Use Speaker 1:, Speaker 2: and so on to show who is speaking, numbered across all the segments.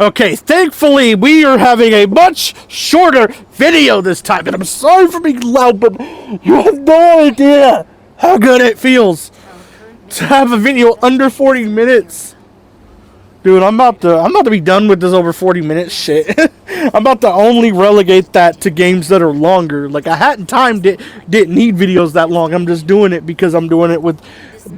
Speaker 1: Okay, thankfully we are having a much shorter video this time, and I'm sorry for being loud, but you have no idea how good it feels to have a video under 40 minutes. Dude, I'm about to be done with this over 40 minutes shit. I'm about to only relegate that to games that are longer. Like, I hadn't didn't need videos that long. I'm just doing it because I'm doing it with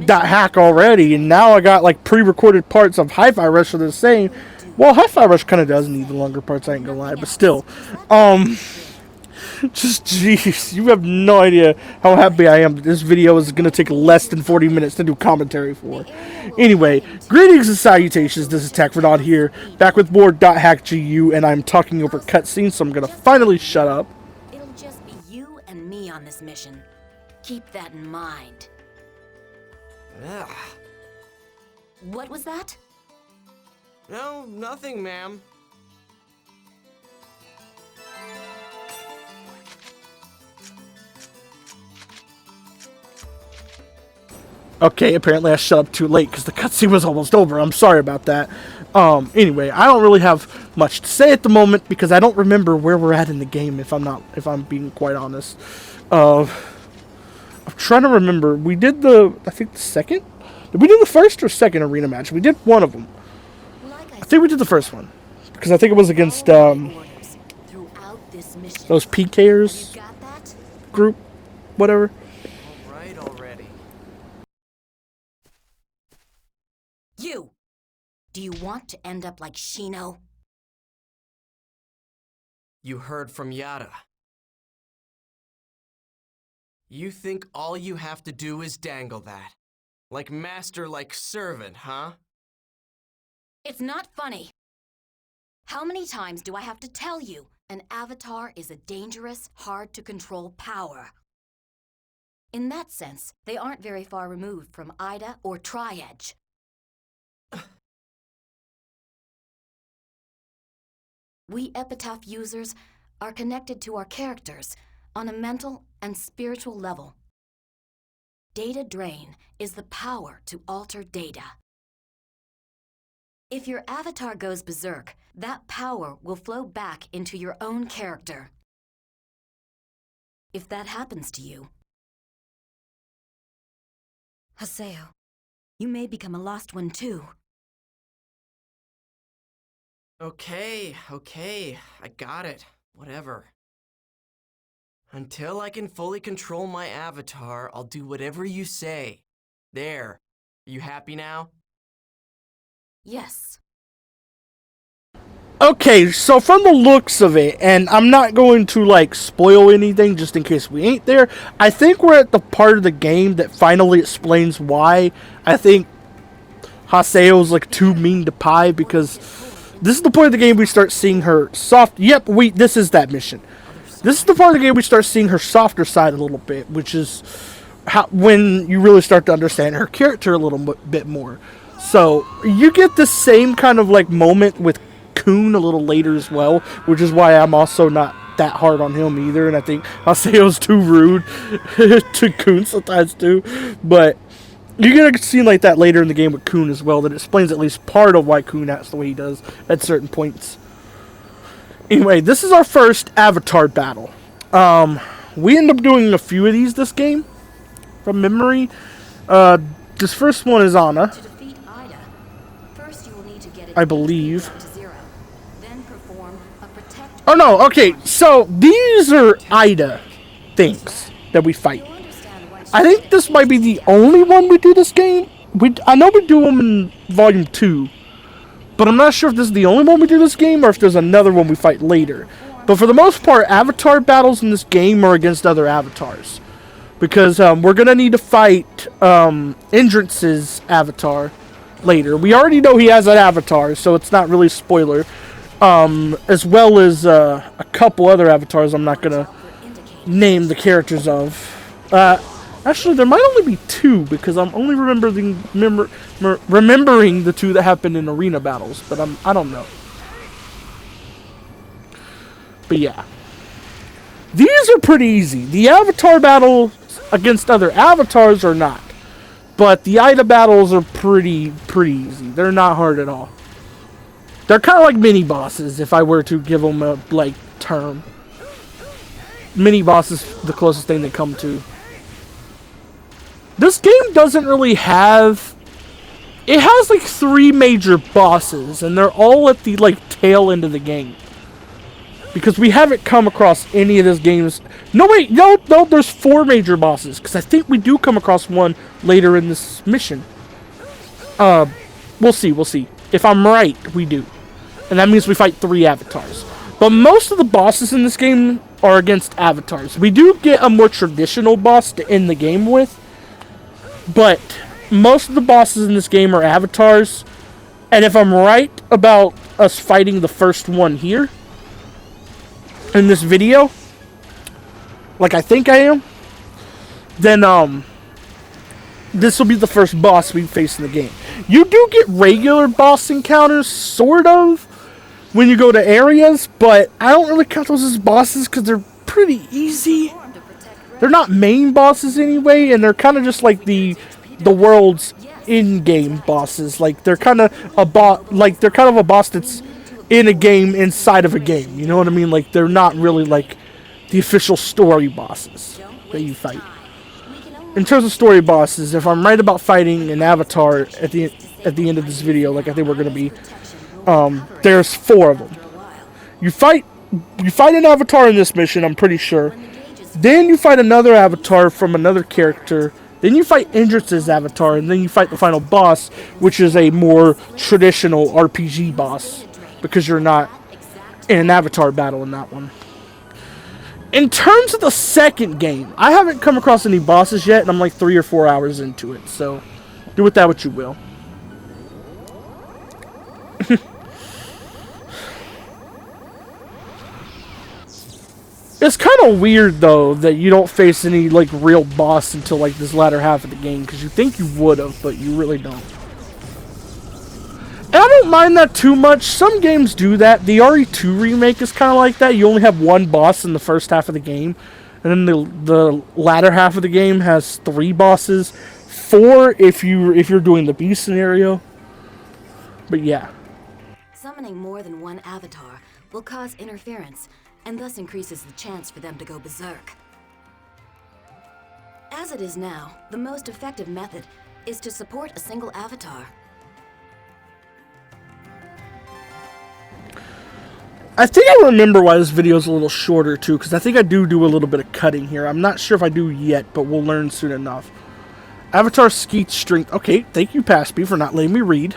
Speaker 1: .hack already, and now I got like pre-recorded parts of Hi-Fi Rush for the same. Well, Hi-Fi Rush kind of does need the longer parts, I ain't gonna lie, but still. Just, jeez, you have no idea how happy I am that this video is gonna take less than 40 minutes to do commentary for. Anyway, greetings and salutations, this is Tacfordon here, back with more .hackgu, and I'm talking over cutscenes, so I'm gonna finally shut up.
Speaker 2: It'll just be you and me on this mission. Keep that in mind.
Speaker 3: Ugh.
Speaker 2: What was that?
Speaker 3: No, nothing, ma'am.
Speaker 1: Okay, apparently I shut up too late because the cutscene was almost over. I'm sorry about that. Anyway, I don't really have much to say at the moment because I don't remember where we're at in the game. If I'm being quite honest, I'm trying to remember. We did I think the second. Did we do the first or second arena match? We did one of them. I think we did the first one because I think it was against those PKers group, whatever.
Speaker 2: You! Do you want to end up like Shino?
Speaker 3: You heard from Yada. You think all you have to do is dangle that? Like master, like servant, huh?
Speaker 2: It's not funny. How many times do I have to tell you an avatar is a dangerous, hard-to-control power? In that sense, they aren't very far removed from Ida or Tri-Edge. We Epitaph users are connected to our characters on a mental and spiritual level. Data drain is the power to alter data. If your avatar goes berserk, that power will flow back into your own character. If that happens to you, Haseo, you may become a lost one too.
Speaker 3: Okay, I got it. Whatever. Until I can fully control my avatar, I'll do whatever you say. There. You happy now?
Speaker 2: Yes.
Speaker 1: Okay, so from the looks of it, and I'm not going to like spoil anything just in case we ain't there, I think we're at the part of the game that finally explains why I think Haseo's like too mean to Pai, because this is the point of the game we start seeing her soft. Yep, this is that mission. This is the part of the game we start seeing her softer side a little bit, which is when you really start to understand her character a little bit more. So you get the same kind of like moment with Kun a little later as well, which is why I'm also not that hard on him either. And I think Haseo's too rude to Kun sometimes too, but you get a scene like that later in the game with Kun as well that explains at least part of why Kun acts the way he does at certain points. Anyway, this is our first avatar battle. We end up doing a few of these this game, from memory. This first one is Anna,
Speaker 2: To defeat Ida, first you will need to get it
Speaker 1: I believe.
Speaker 2: to 0. Then perform a protect.
Speaker 1: Oh no, okay, so these are Ida things that we fight. I think this might be the only one we do this game. I know we do them in Volume 2, but I'm not sure if this is the only one we do this game or if there's another one we fight later. But for the most part, avatar battles in this game are against other avatars. Because we're going to need to fight Endrance's avatar later. We already know he has an avatar, so it's not really a spoiler. As well as a couple other avatars I'm not going to name the characters of. Actually, there might only be 2, because I'm only remembering the 2 that happened in arena battles, but I don't know. But yeah. These are pretty easy. The avatar battles against other avatars are not. But the Ida battles are pretty easy. They're not hard at all. They're kind of like mini bosses, if I were to give them a like term. Mini boss is the closest thing they come to. This game doesn't really have... It has like 3 major bosses, and they're all at the like tail end of the game. Because we haven't come across any of these games... No, wait, no, there's 4 major bosses. Because I think we do come across one later in this mission. We'll see. If I'm right, we do. And that means we fight 3 avatars. But most of the bosses in this game are against avatars. We do get a more traditional boss to end the game with. But most of the bosses in this game are avatars. And if I'm right about us fighting the first one here in this video, like I think I am, then this will be the first boss we face in the game. You do get regular boss encounters, sort of, when you go to areas, but I don't really count those as bosses because they're pretty easy. They're not main bosses anyway, and they're kind of just like the world's in-game bosses. Like they're kind of a boss that's in a game inside of a game. You know what I mean? Like they're not really like the official story bosses that you fight. In terms of story bosses, if I'm right about fighting an avatar at the end of this video, like I think we're gonna be, there's 4 of them. You fight an avatar in this mission, I'm pretty sure. Then you fight another avatar from another character. Then you fight Indris's avatar, and then you fight the final boss, which is a more traditional RPG boss, because you're not in an avatar battle in that one. In terms of the second game, I haven't come across any bosses yet, and I'm like 3 or 4 hours into it, so do with that what you will. It's kind of weird, though, that you don't face any, like, real boss until, like, this latter half of the game, because you think you would have, but you really don't. And I don't mind that too much. Some games do that. The RE2 remake is kind of like that. You only have 1 boss in the first half of the game, and then the latter half of the game has 3 bosses. 4 if you're doing the beast scenario. But yeah.
Speaker 2: Summoning more than 1 avatar will cause interference, and thus increases the chance for them to go berserk. As it is now, the most effective method is to support a single avatar.
Speaker 1: I think I remember why this video is a little shorter too, because I think I do a little bit of cutting here. I'm not sure if I do yet, but we'll learn soon enough. Avatar Skeet Strength. Okay, thank you, Paspy, for not letting me read.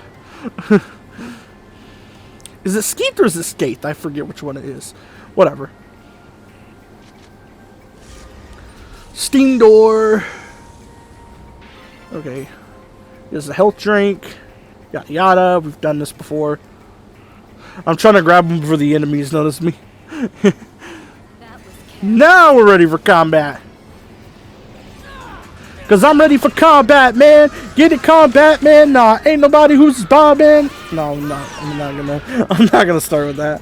Speaker 1: Is it Skeet or is it Skate? I forget which one it is. Whatever. Steam door. Okay. There's a health drink. Yada yada. We've done this before. I'm trying to grab them before the enemies notice me. Now we're ready for combat. Cause I'm ready for combat, man. Get it, combat, man. Nah, ain't nobody who's bobbing. No, I'm not gonna start with that.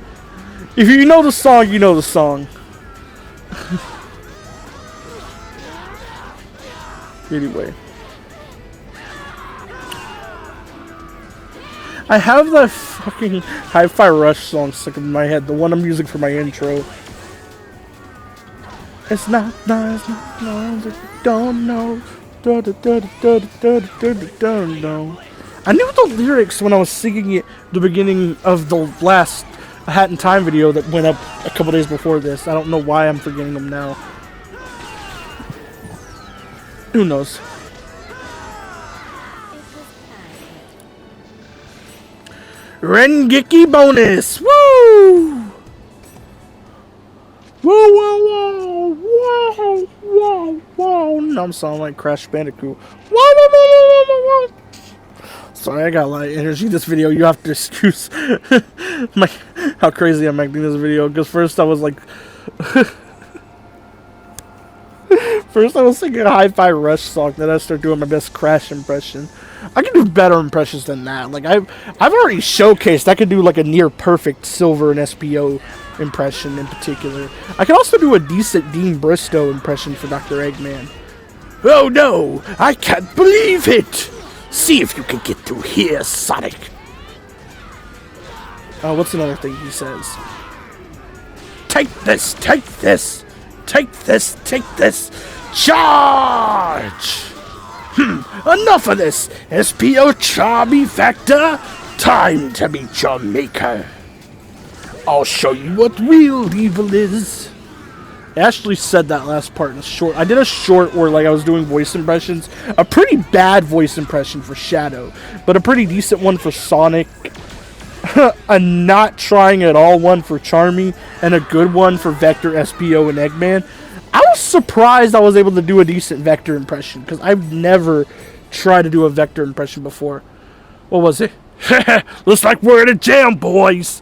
Speaker 1: If you know the song, you know the song. Anyway. I have that fucking Hi-Fi Rush song stuck in my head. The one I'm using for my intro. It's not nice, if you don't know. I knew the lyrics when I was singing it at the beginning of the last A Hat in Time video that went up a couple days before this. I don't know why I'm forgetting them now. Who knows? Rengeki bonus! Woo! Whoa, whoa, whoa! Whoa, whoa, whoa! Now I'm sounding like Crash Bandicoot. Whoa, whoa, whoa, whoa, whoa! Sorry, I got a lot of energy this video. You have to excuse how crazy I'm acting this video. Because first I was like... First I was singing a Hi-Fi Rush song. Then I started doing my best Crash impression. I can do better impressions than that. Like I've already showcased I could do like a near perfect Silver and SPO impression in particular. I can also do a decent Dean Bristow impression for Dr. Eggman. Oh no! I can't believe it! See if you can get through here, Sonic. What's another thing he says? Take this, take this, take this, take this. Charge! Enough of this! SPO Charmy Factor! Time to meet your maker! I'll show you what real evil is! I actually said that last part in a short. I did a short where like I was doing voice impressions. A pretty bad voice impression for Shadow, but a pretty decent one for Sonic. A not trying at all one for Charmy, and a good one for Vector, SPO, and Eggman. I was surprised I was able to do a decent Vector impression, because I've never tried to do a Vector impression before. What was it? Looks like we're in a jam, boys!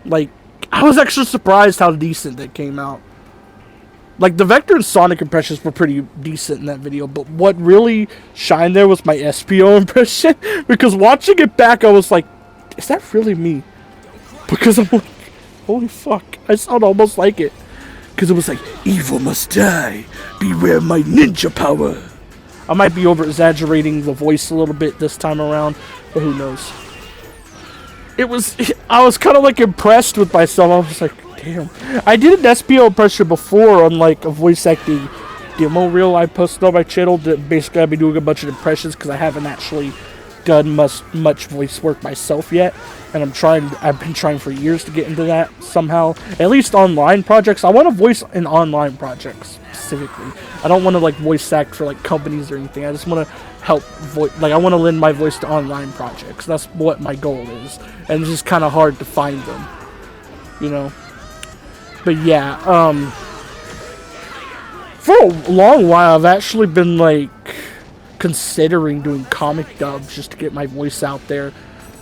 Speaker 1: Like, I was actually surprised how decent that came out. Like, the Vector and Sonic impressions were pretty decent in that video, but what really shined there was my SPO impression, because watching it back, I was like, is that really me? Because I'm like, holy fuck, I sound almost like it. Because it was like, evil must die, beware my ninja power. I might be over-exaggerating the voice a little bit this time around, but who knows. I was kind of like impressed with myself. I was like, damn. I did an SPO impression before on like a voice acting demo reel I posted on my channel. That basically I've been doing a bunch of impressions because I haven't actually done much voice work myself yet, and I've been trying for years to get into that somehow. At least online projects. I want to voice in online projects specifically. I don't want to like voice act for like companies or anything. I just want to help I want to lend my voice to online projects. That's what my goal is, and it's just kind of hard to find them, you know. But yeah, for a long while I've actually been like considering doing comic dubs just to get my voice out there.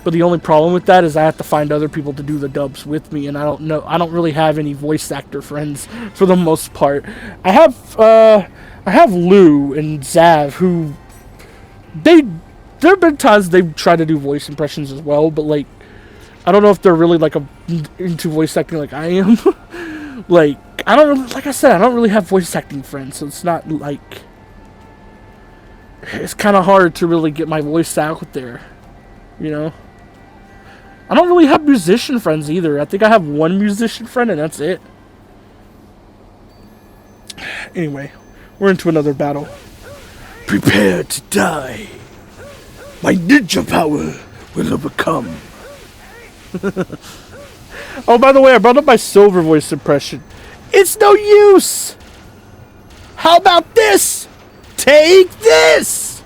Speaker 1: But the only problem with that is I have to find other people to do the dubs with me, and I don't really have any voice actor friends for the most part. I have Lou and Zav, who there have been times they've tried to do voice impressions as well, but like I don't know if they're really like into voice acting like I am. Like I don't really have voice acting friends, so it's not like it's kind of hard to really get my voice out there, you know. I don't really have musician friends either. I think I have one musician friend and that's it. Anyway, we're into another battle. Prepare to die. My ninja power will overcome. Oh, by the way, I brought up my silver voice impression. It's no use! How about this? Take this!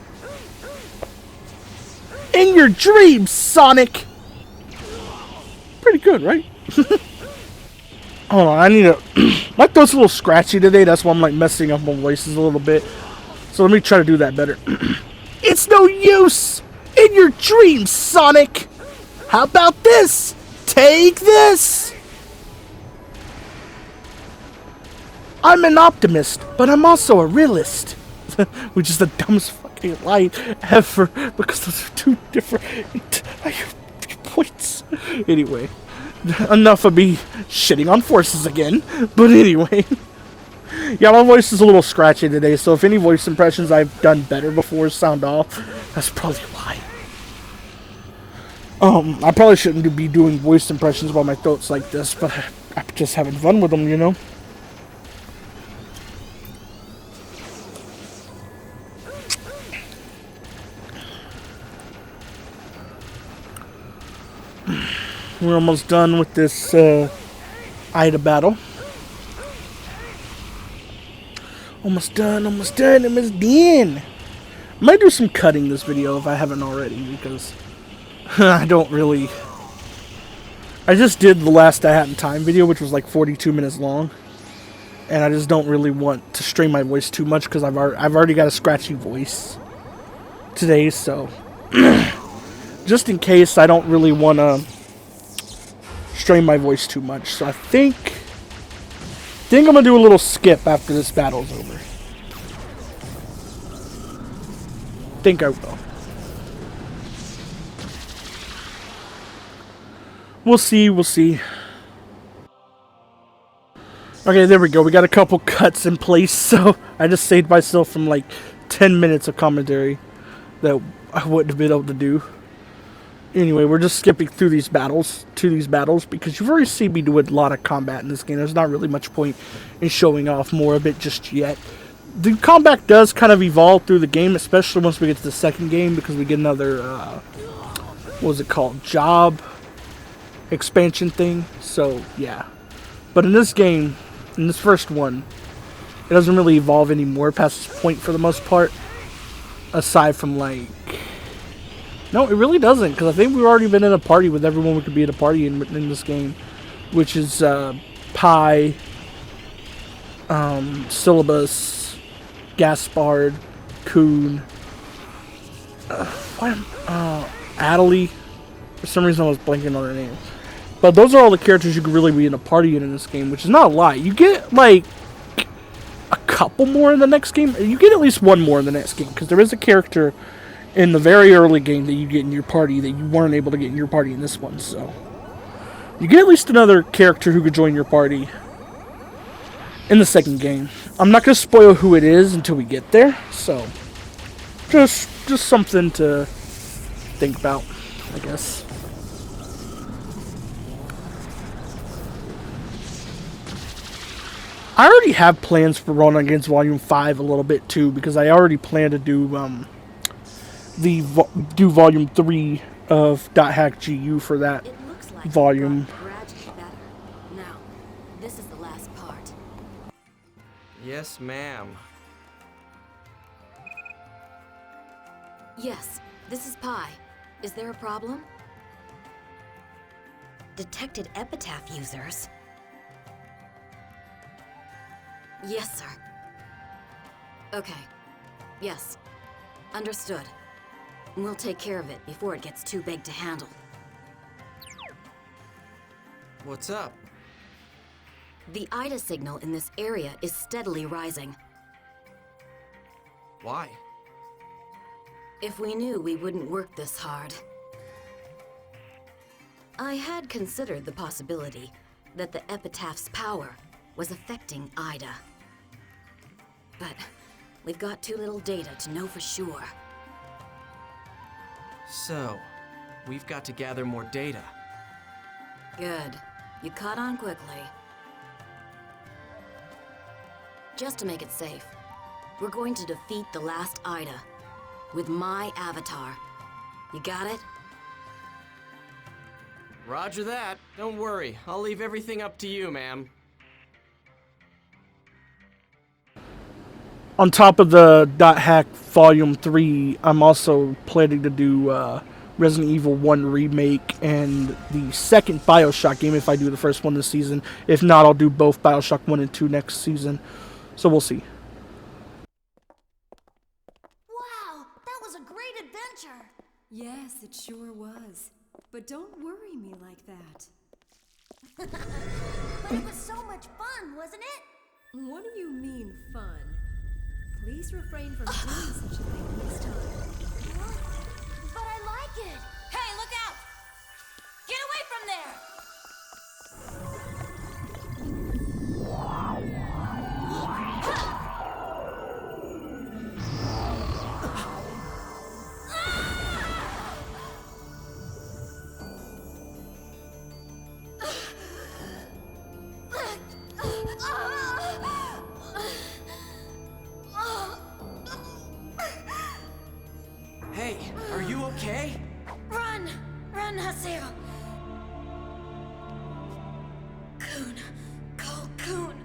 Speaker 1: In your dreams, Sonic! Pretty good, right? Hold on, I need to... My throat's a little scratchy today, that's why I'm like messing up my voices a little bit. So let me try to do that better. It's no use! In your dreams, Sonic! How about this? Take this! I'm an optimist, but I'm also a realist. Which is the dumbest fucking line ever, because those are two different points. Anyway, enough of me shitting on forces again. But anyway, yeah, my voice is a little scratchy today, so if any voice impressions I've done better before sound off, that's probably why. I probably shouldn't be doing voice impressions while my throat's like this, but I'm just having fun with them, you know? We're almost done with this Ida battle. Almost done. I might do some cutting this video if I haven't already, because I don't really... I just did the last I Hat in Time video, which was like 42 minutes long. And I just don't really want to strain my voice too much, because I've already got a scratchy voice today, so... just in case, I don't really want to strain my voice too much. So I think I'm going to do a little skip after this battle's over. Think I will. We'll see. Okay, there we go. We got a couple cuts in place, so I just saved myself from like 10 minutes of commentary that I wouldn't have been able to do. Anyway, we're just skipping through these battles because you've already seen me do a lot of combat in this game. There's not really much point in showing off more of it just yet. The combat does kind of evolve through the game, especially once we get to the second game, because we get another, what was it called? Job expansion thing. So, yeah. But in this game, in this first one, it doesn't really evolve anymore past this point for the most part. Aside from, like... No, it really doesn't, because I think we've already been in a party with everyone we could be in a party in this game. Which is, Pi, Syllabus, Gaspard, Coon, Adelie. For some reason I was blanking on their names. But those are all the characters you could really be in a party in this game, which is not a lot. You get, like, a couple more in the next game. You get at least one more in the next game, because there is a character in the very early game that you get in your party that you weren't able to get in your party in this one, so... You get at least another character who could join your party in the second game. I'm not going to spoil who it is until we get there, so... Just something to think about, I guess. I already have plans for Run Against Volume 5 a little bit, too, because I already plan to do, Volume 3 of .hack GU for that volume.
Speaker 2: Now, this is the last part.
Speaker 3: Yes, ma'am.
Speaker 2: Yes, this is Pi. Is there a problem? Detected epitaph users? Yes, sir. Okay. Yes. Understood. We'll take care of it before it gets too big to handle.
Speaker 3: What's up?
Speaker 2: The IDA signal in this area is steadily rising.
Speaker 3: Why?
Speaker 2: If we knew, we wouldn't work this hard. I had considered the possibility that the epitaph's power was affecting IDA. But we've got too little data to know for sure.
Speaker 3: So, we've got to gather more data.
Speaker 2: Good. You caught on quickly. Just to make it safe, we're going to defeat the last IDA with my avatar. You got it?
Speaker 3: Roger that. Don't worry. I'll leave everything up to you, ma'am.
Speaker 1: On top of the .hack Volume 3, I'm also planning to do Resident Evil 1 Remake and the second Bioshock game if I do the first one this season. If not, I'll do both Bioshock 1 and 2 next season. So we'll see.
Speaker 4: Wow, that was a great adventure!
Speaker 5: Yes, it sure was. But don't worry me like that.
Speaker 4: But it was so much fun, wasn't it?
Speaker 5: What do you mean, fun? Please refrain from doing such a thing next time.
Speaker 4: But I like it!
Speaker 2: Hey, look out! Get away from there!
Speaker 3: Hey, are you okay?
Speaker 4: Run! Run, Haseo! Coon. Call Coon.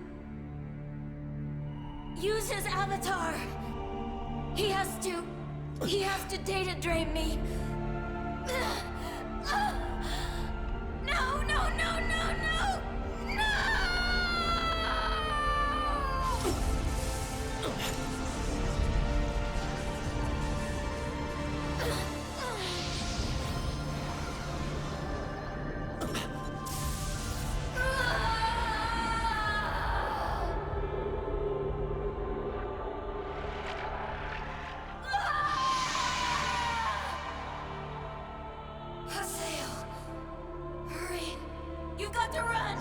Speaker 4: Use his avatar. He has to data drain me. No, no, no, no, no! No! Haseo! Hurry! You've got to run!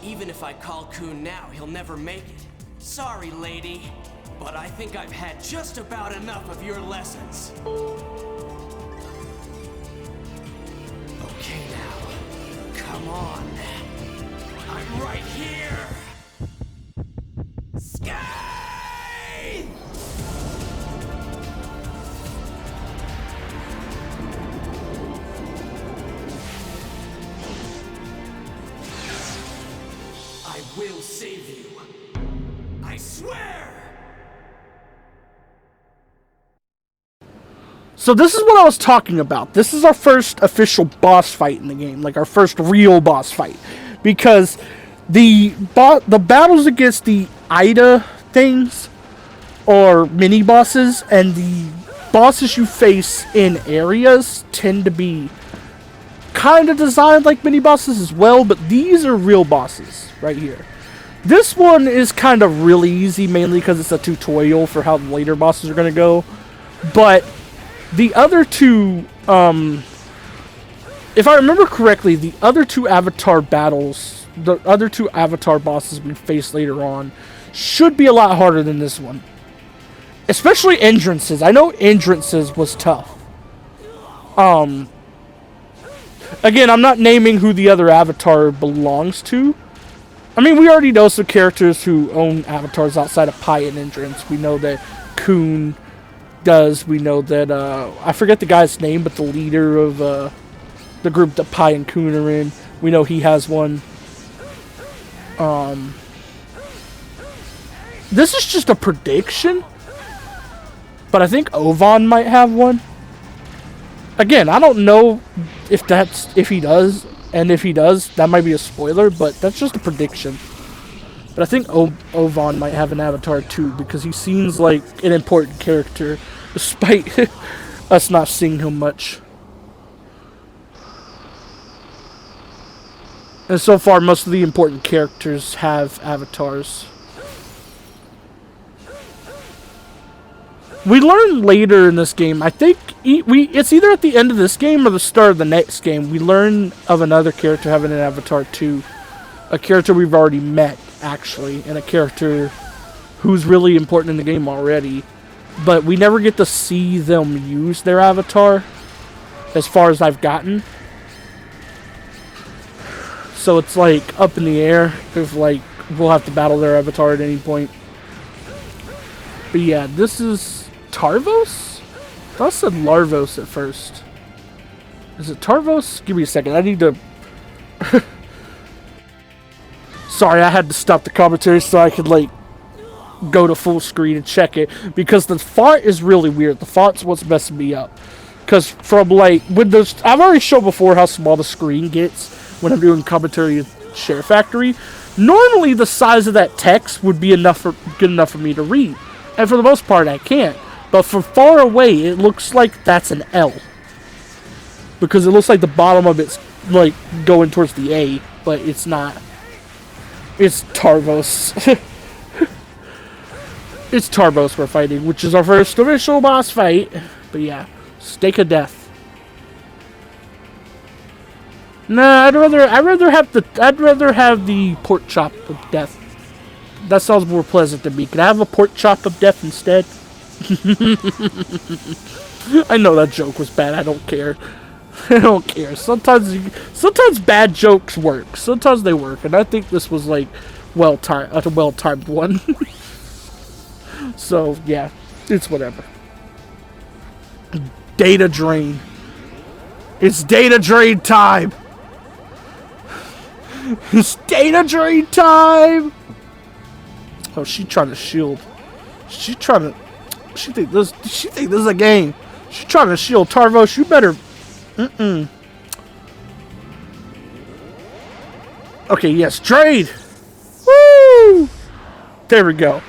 Speaker 3: Even if I call Coon now, he'll never make it. Sorry, lady. But I think I've had just about enough of your lessons. Okay now, come on. I'm right here. Sky! I will save you. I swear!
Speaker 1: So this is what I was talking about. This is our first official boss fight in the game, like our first real boss fight, because the battles against the Ida things are mini bosses, and the bosses you face in areas tend to be kind of designed like mini bosses as well, but these are real bosses right here. This one is kind of really easy, mainly because it's a tutorial for how the later bosses are going to go, but the other two, if I remember correctly, the other two Avatar battles, the other two Avatar bosses we face later on, should be a lot harder than this one. Especially entrances. I know entrances was tough. Again, I'm not naming who the other Avatar belongs to. I mean, we already know some characters who own avatars outside of Pai and Entrance. We know that Kun does. We know that, I forget the guy's name, but the leader of the group that Pai and Kun are in, we know he has one. This is just a prediction, but I think Ovan might have one. Again, I don't know if he does, and if he does, that might be a spoiler, but that's just a prediction. But I think Ovan might have an avatar too, because he seems like an important character, despite us not seeing him much. And so far, most of the important characters have avatars. We learn later in this game, I think, it's either at the end of this game or the start of the next game, we learn of another character having an avatar too. A character we've already met, actually, and a character who's really important in the game already. But we never get to see them use their avatar, as far as I've gotten. So it's like up in the air if like we'll have to battle their avatar at any point. But yeah, this is Tarvos? I thought I said Larvos at first. Is it Tarvos? Give me a second. I need to... Sorry, I had to stop the commentary so I could like go to full screen and check it, because the font is really weird. The font's what's messing me up. Because from like with those, I've already shown before how small the screen gets when I'm doing commentary in Share Factory. Normally the size of that text would be good enough for me to read, and for the most part I can't. But from far away it looks like that's an L, because it looks like the bottom of it's like going towards the A, but it's not. It's Tarvos. It's Tarvos we're fighting, which is our first official boss fight. But yeah, stake of death. Nah, I'd rather have the pork chop of death. That sounds more pleasant to me. Can I have a pork chop of death instead? I know that joke was bad. I don't care. I don't care. Sometimes bad jokes work. Sometimes they work, and I think this was like a well-timed one. So yeah, it's whatever. Data drain. It's data drain time. It's data drain time. Oh, she trying to shield. She think this is a game. She trying to shield. Tarvos, you better. Okay, yes, trade. Woo! There we go.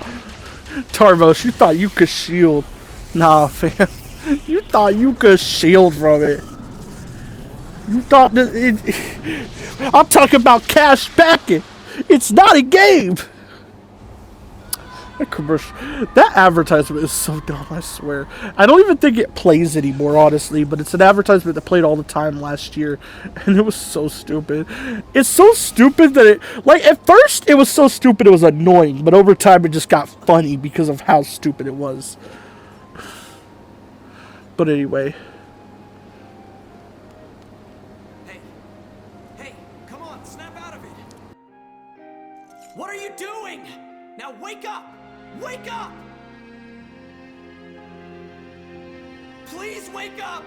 Speaker 1: Tarvos, you thought you could shield. Nah, fam. You thought you could shield from it. You thought that I'm talking about cash backing. It's not a game. That commercial, that advertisement is so dumb, I swear. I don't even think it plays anymore, honestly, but it's an advertisement that played all the time last year, and it was so stupid. It's so stupid that it, like, at first it was so stupid it was annoying, but over time it just got funny because of how stupid it was. But anyway.
Speaker 3: Hey, come on, snap out of it. What are you doing? Now wake up! Wake up! Please wake up!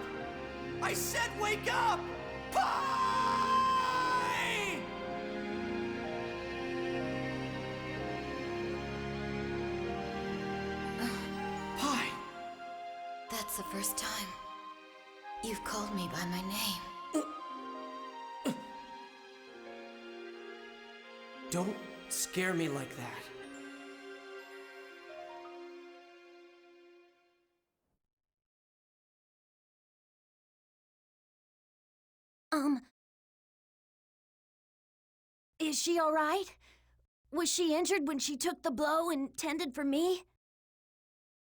Speaker 3: I said wake up! Pie! Pie!
Speaker 4: That's the first time you've called me by my name.
Speaker 3: Don't scare me like that.
Speaker 4: Is she all right? Was she injured when she took the blow intended for me?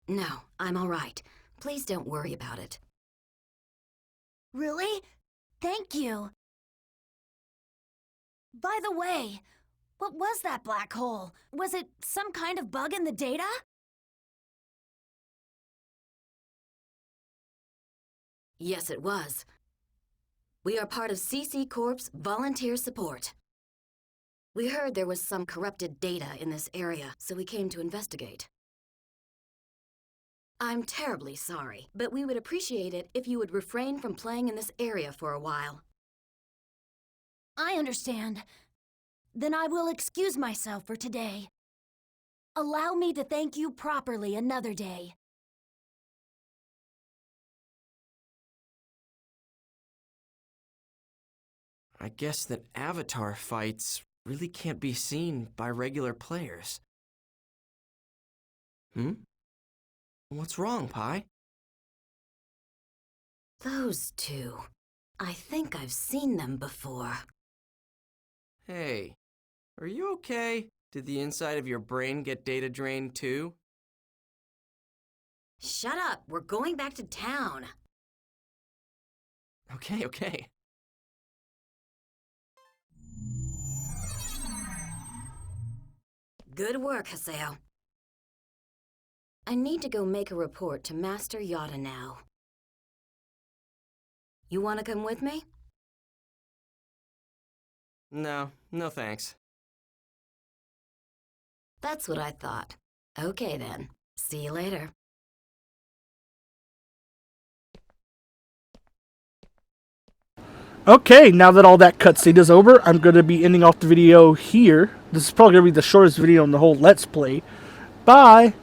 Speaker 2: No, I'm all right. Please don't worry about it.
Speaker 4: Really? Thank you. By the way, what was that black hole? Was it some kind of bug in the data?
Speaker 2: Yes, it was. We are part of CC Corp's volunteer support. We heard there was some corrupted data in this area, so we came to investigate. I'm terribly sorry, but we would appreciate it if you would refrain from playing in this area for a while.
Speaker 4: I understand. Then I will excuse myself for today. Allow me to thank you properly another day.
Speaker 3: I guess that Avatar fights really can't be seen by regular players. What's wrong, Pi?
Speaker 2: Those two. I think I've seen them before.
Speaker 3: Hey, are you okay? Did the inside of your brain get data drained too?
Speaker 2: Shut up! We're going back to town!
Speaker 3: Okay.
Speaker 2: Good work, Haseo. I need to go make a report to Master Yoda now. You want to come with me?
Speaker 3: No thanks.
Speaker 2: That's what I thought. Okay then. See you later.
Speaker 1: Okay, now that all that cutscene is over, I'm going to be ending off the video here. This is probably going to be the shortest video in the whole Let's Play. Bye!